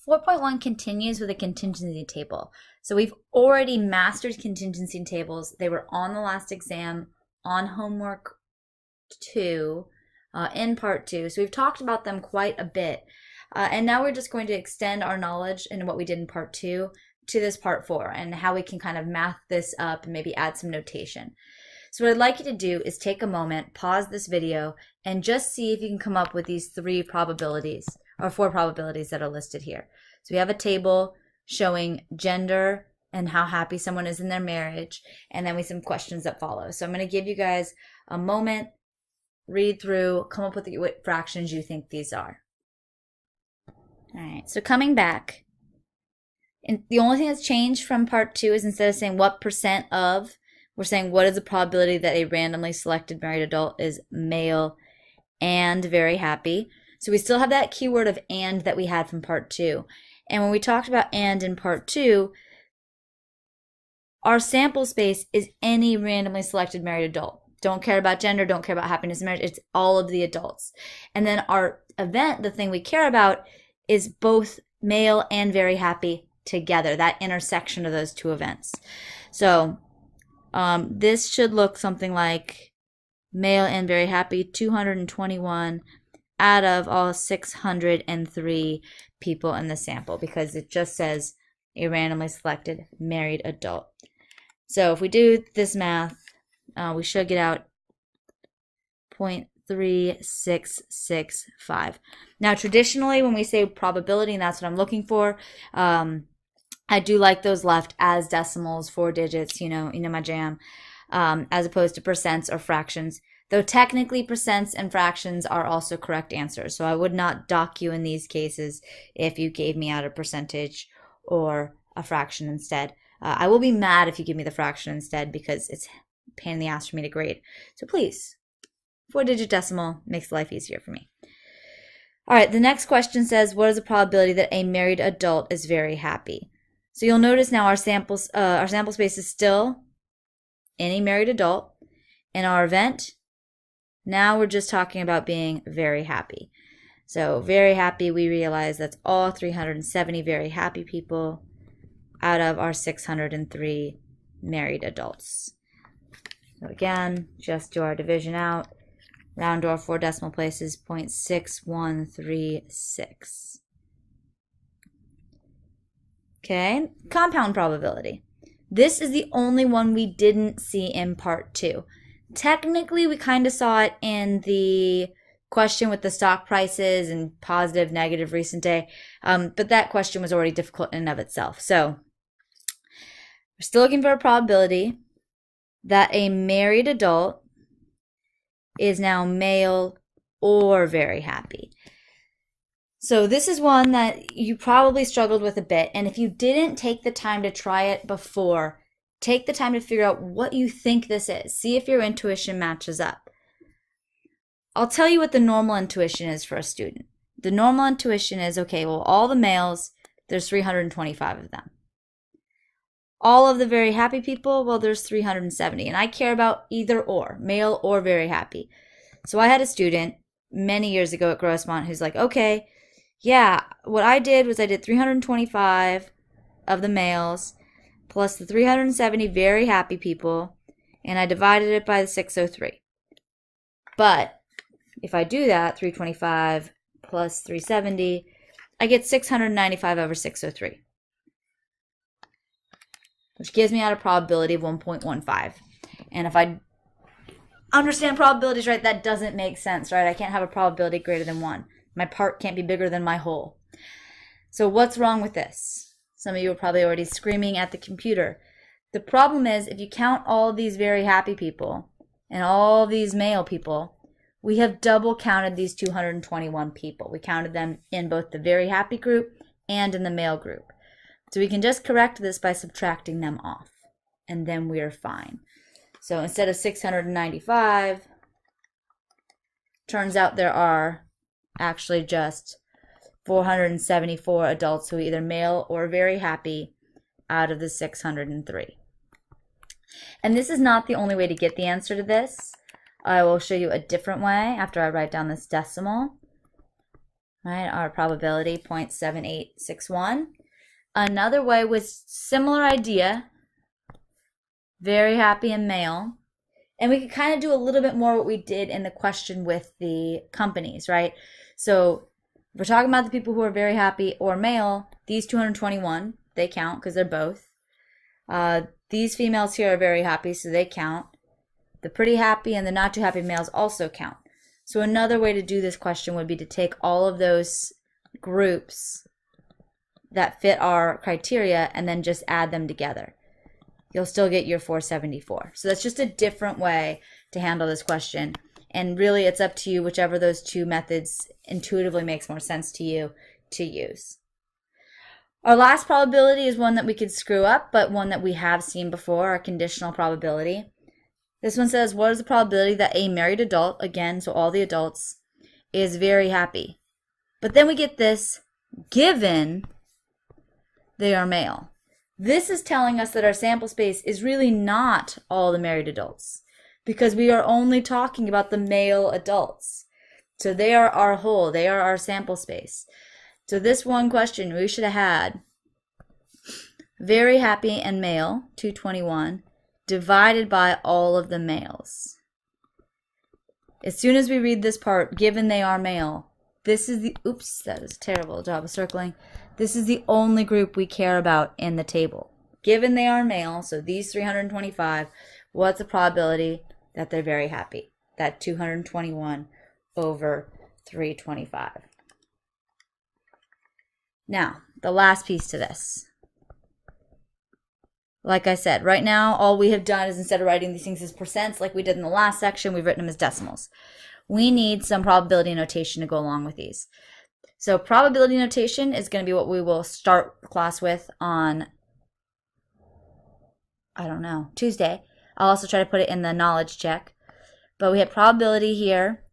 4.1 continues with a contingency table. So we've already mastered contingency tables. They were on the last exam on homework 2, in part 2. So we've talked about them quite a bit. And now we're just going to extend our knowledge in what we did in part 2 to this part 4 and how we can kind of math this up and maybe add some notation. So what I'd like you to do is take a moment, pause this video, and just see if you can come up with these 3 probabilities or 4 probabilities that are listed here. So we have a table showing gender and how happy someone is in their marriage, and then we have some questions that follow. So I'm going to give you guys a moment, read through, come up with what fractions you think these are. All right, so coming back, and the only thing that's changed from part 2 is instead of saying what percent of, we're saying what is the probability that a randomly selected married adult is male and very happy. So we still have that keyword of and that we had from part 2. And when we talked about and in part 2, our sample space is any randomly selected married adult. Don't care about gender, don't care about happiness in marriage, it's all of the adults. And then our event, the thing we care about, is both male and very happy together, that intersection of those 2 events. So this should look something like male and very happy, 221 out of all 603 people in the sample, because it just says a randomly selected married adult. So if we do this math, we should get out 0.3665. Now, traditionally, when we say probability, and that's what I'm looking for, I do like those left as decimals, 4 digits, you know my jam, as opposed to percents or fractions. Though technically percents and fractions are also correct answers. So I would not dock you in these cases if you gave me out a percentage or a fraction instead. I will be mad if you give me the fraction instead because it's a pain in the ass for me to grade. So please, 4-digit decimal makes life easier for me. All right, the next question says, what is the probability that a married adult is very happy? So you'll notice now our sample space is still any married adult. In our event, now we're just talking about being very happy. So very happy, we realize that's all 370 very happy people out of our 603 married adults. So again, just do our division out. Round to our 4 decimal places, 0.6136. Okay, compound probability. This is the only one we didn't see in part 2. Technically, we kind of saw it in the question with the stock prices and positive, negative, recent day, but that question was already difficult in and of itself. So we're still looking for a probability that a married adult is now male or very happy. So this is one that you probably struggled with a bit, and if you didn't take the time to try it before, take the time to figure out what you think this is. See if your intuition matches up. I'll tell you what the normal intuition is for a student. The normal intuition is, okay, well, all the males, there's 325 of them. All of the very happy people, well, there's 370. And I care about either or, male or very happy. So I had a student many years ago at Grossmont who's like, okay, yeah, what I did was I did 325 of the males plus the 370 very happy people, and I divided it by the 603. But if I do that, 325 plus 370, I get 695 over 603. Which gives me out a probability of 1.15. And if I understand probabilities right, that doesn't make sense, right? I can't have a probability greater than 1. My part can't be bigger than my whole. So what's wrong with this? Some of you are probably already screaming at the computer. The problem is, if you count all these very happy people and all these male people, we have double counted these 221 people. We counted them in both the very happy group and in the male group. So we can just correct this by subtracting them off, and then we're fine. So instead of 695, turns out there are actually just 474 adults who are either male or very happy out of the 603. And this is not the only way to get the answer to this. I will show you a different way after I write down this decimal. right? Our probability 0.7861. Another way with similar idea, very happy and male. And we could kind of do a little bit more what we did in the question with the companies, right? So if we're talking about the people who are very happy or male, these 221, they count because they're both. These females here are very happy, so they count. The pretty happy and the not too happy males also count. So another way to do this question would be to take all of those groups that fit our criteria and then just add them together. You'll still get your 474. So that's just a different way to handle this question. And really it's up to you, whichever those two methods intuitively makes more sense to you to use. Our last probability is one that we could screw up, but one that we have seen before, our conditional probability. This one says, what is the probability that a married adult, again, so all the adults, is very happy? But then we get this, given they are male. This is telling us that our sample space is really not all the married adults, because we are only talking about the male adults. So they are our whole, they are our sample space. So this one question, we should have had very happy and male, 221, divided by all of the males. As soon as we read this part, given they are male, this is the, oops, that is a terrible job of circling. This is the only group we care about in the table. Given they are male, so these 325, what's the probability that they're very happy? That 221 over 325. Now, the last piece to this. Like I said, right now, all we have done is instead of writing these things as percents like we did in the last section, we've written them as decimals. We need some probability notation to go along with these. So probability notation is going to be what we will start class with on, I don't know, Tuesday. I'll also try to put it in the knowledge check. But we have probability here.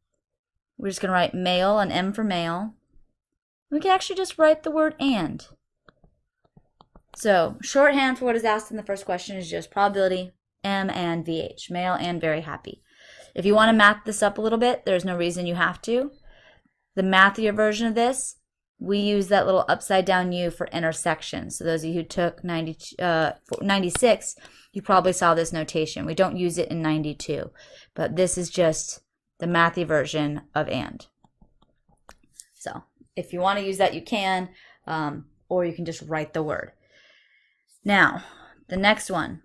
We're just going to write male, an M for male. We can actually just write the word and. So shorthand for what is asked in the first question is just probability M and VH, male and very happy. If you want to math this up a little bit, there's no reason you have to. The mathier version of this, we use that little upside down U for intersection. So those of you who took 96, you probably saw this notation. We don't use it in 92, but this is just the mathy version of and. So if you want to use that, you can, or you can just write the word. Now, the next one.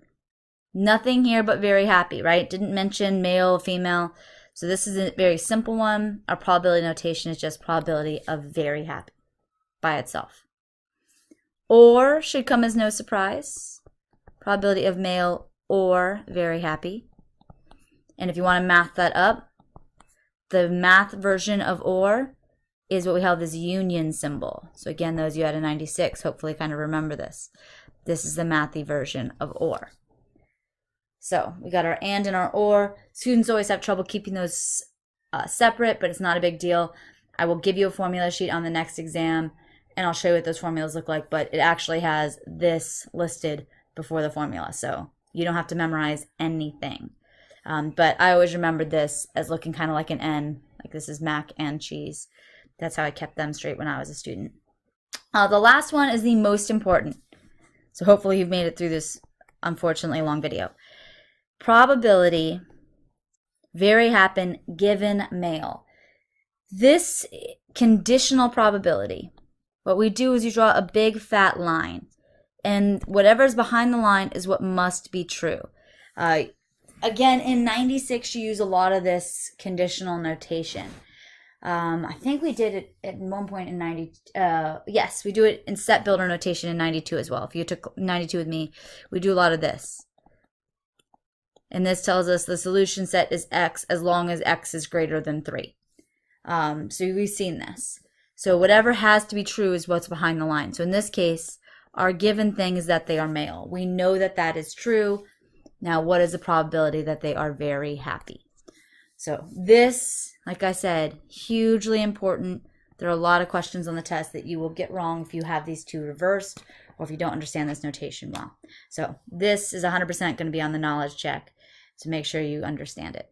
Nothing here but very happy, right? Didn't mention male, female. So this is a very simple one. Our probability notation is just probability of very happy by itself. Or should come as no surprise. Probability of male or very happy. And if you want to math that up, the math version of or is what we have this union symbol. So again, those of you out of 96 hopefully kind of remember this. This is the mathy version of or. So we got our and our or. Students always have trouble keeping those separate, but it's not a big deal. I will give you a formula sheet on the next exam, and I'll show you what those formulas look like, but it actually has this listed before the formula, so you don't have to memorize anything. But I always remembered this as looking kind of like an N, like this is mac and cheese. That's how I kept them straight when I was a student. The last one is the most important. So hopefully you've made it through this unfortunately long video. Probability, very happen, given male. This conditional probability, what we do is you draw a big fat line, and whatever's behind the line is what must be true. Again, in 96 you use a lot of this conditional notation. I think we did it at one point in 90. Yes, we do it in set builder notation in 92 as well. If you took 92 with me, we do a lot of this. And this tells us the solution set is x as long as x is greater than 3. So we've seen this. So whatever has to be true is what's behind the line. So in this case, our given thing is that they are male. We know that that is true. Now, what is the probability that they are very happy? So this, like I said, hugely important. There are a lot of questions on the test that you will get wrong if you have these two reversed or if you don't understand this notation well. So this is 100% going to be on the knowledge check, so make sure you understand it.